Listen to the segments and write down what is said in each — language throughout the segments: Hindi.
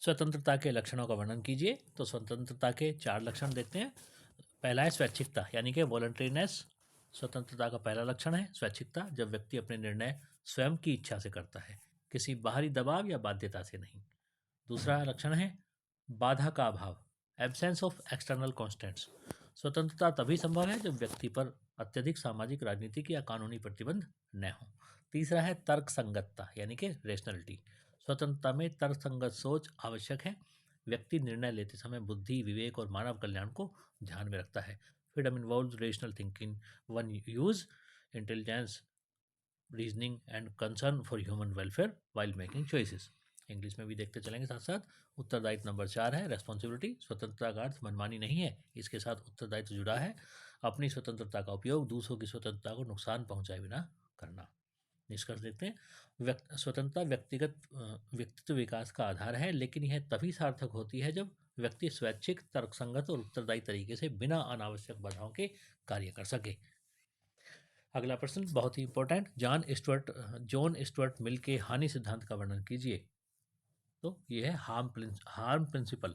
स्वतंत्रता के लक्षणों का वर्णन कीजिए। तो स्वतंत्रता के 4 लक्षण देखते हैं। पहला है स्वैच्छिकता यानी कि वॉलंटरीनेस। स्वतंत्रता का पहला लक्षण है स्वैच्छिकता, जब व्यक्ति अपने निर्णय स्वयं की इच्छा से करता है, किसी बाहरी दबाव या बाध्यता से नहीं। दूसरा लक्षण है बाधा का अभाव, एब्सेंस ऑफ एक्सटर्नल कॉन्स्टेंट्स। स्वतंत्रता तभी संभव है जब व्यक्ति पर अत्यधिक सामाजिक, राजनीतिक या कानूनी प्रतिबंध न हो। तीसरा है तर्क संगतता यानी कि रेशनलिटी। स्वतंत्रता में तर्कसंगत सोच आवश्यक है। व्यक्ति निर्णय लेते समय बुद्धि, विवेक और मानव कल्याण को ध्यान में रखता है। Freedom involves rational thinking, one use intelligence, reasoning and concern for human welfare while making choices. English में भी देखते चलेंगे साथ साथ। उत्तरदायित्व नंबर 4 है रेस्पॉन्सिबिलिटी। स्वतंत्रता का अर्थ मनमानी नहीं है, इसके साथ उत्तरदायित्व जुड़ा है। अपनी स्वतंत्रता का उपयोग दूसरों की स्वतंत्रता को नुकसान पहुंचाए बिना करना। निष्कर्ष देखते हैं। स्वतंत्रता व्यक्तित्व विकास का आधार है, लेकिन यह तभी सार्थक होती है जब व्यक्ति स्वैच्छिक, तर्कसंगत और उत्तरदायी तरीके से बिना अनावश्यक बाधाओं के कार्य कर सके। अगला प्रश्न बहुत ही इंपॉर्टेंट, जॉन स्टुअर्ट मिल के हानि सिद्धांत का वर्णन कीजिए। तो ये है हार्म प्रिंसिपल।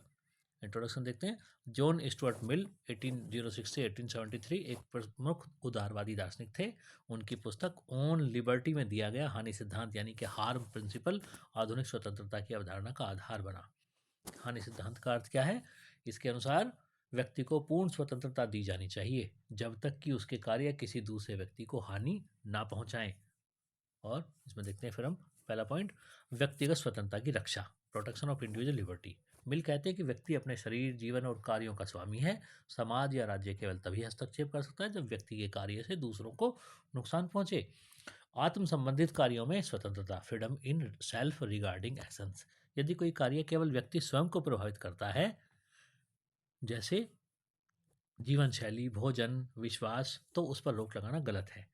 इंट्रोडक्शन देखते हैं। जॉन स्टुअर्ट मिल 1806 से 1873 एक प्रमुख उदारवादी दार्शनिक थे। उनकी पुस्तक ऑन लिबर्टी में दिया गया हानि सिद्धांत यानी कि हार्म प्रिंसिपल आधुनिक स्वतंत्रता की अवधारणा का आधार बना। हानि सिद्धांत का अर्थ क्या है? इसके अनुसार व्यक्ति को पूर्ण स्वतंत्रता दी जानी चाहिए जब तक कि उसके कार्य किसी दूसरे व्यक्ति को हानि ना पहुंचाएं। और इसमें देखते हैं फिर हम पहला पॉइंट, व्यक्तिगत स्वतंत्रता की रक्षा, प्रोटेक्शन ऑफ इंडिविजुअल लिबर्टी। मिल कहते हैं कि व्यक्ति अपने शरीर, जीवन और कार्यों का स्वामी है। समाज या राज्य केवल तभी हस्तक्षेप कर सकता है जब व्यक्ति के कार्य से दूसरों को नुकसान पहुंचे। आत्म संबंधित कार्यों में स्वतंत्रता, freedom in self regarding actions. यदि कोई कार्य केवल व्यक्ति स्वयं को प्रभावित करता है, जैसे जीवन शैली, भोजन, विश्वास, तो उस पर रोक लगाना गलत है।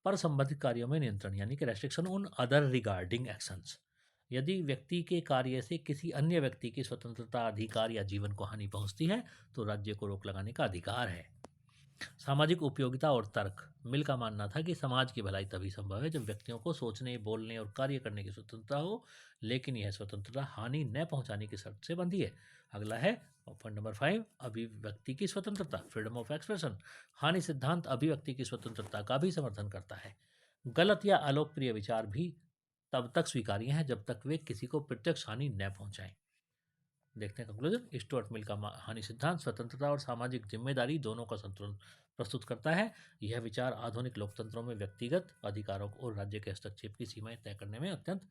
पर संबंधित कार्यों में नियंत्रण यानी कि restriction on other regarding actions. यदि व्यक्ति के कार्य से किसी अन्य व्यक्ति की स्वतंत्रता, अधिकार या जीवन को हानि पहुंचती है तो राज्य को रोक लगाने का अधिकार है। सामाजिक उपयोगिता और तर्क। मिल का मानना था कि समाज की भलाई तभी संभव है जब व्यक्तियों को सोचने, बोलने और कार्य करने की स्वतंत्रता हो, लेकिन यह स्वतंत्रता हानि न पहुंचाने की शर्त से बंधी है। अगला है पॉइंट नंबर 5, अभिव्यक्ति की स्वतंत्रता, फ्रीडम ऑफ एक्सप्रेशन। हानि सिद्धांत अभिव्यक्ति की स्वतंत्रता का भी समर्थन करता है। गलत या अलोकप्रिय विचार भी तब तक स्वीकार्य हैं जब तक वे किसी को प्रत्यक्ष हानि न पहुंचाएं। देखते हैं कंक्लूजन। स्टुअर्ट मिल का हानि सिद्धांत स्वतंत्रता और सामाजिक जिम्मेदारी दोनों का संतुलन प्रस्तुत करता है। यह विचार आधुनिक लोकतंत्रों में व्यक्तिगत अधिकारों और राज्य के हस्तक्षेप की सीमाएं तय करने में अत्यंत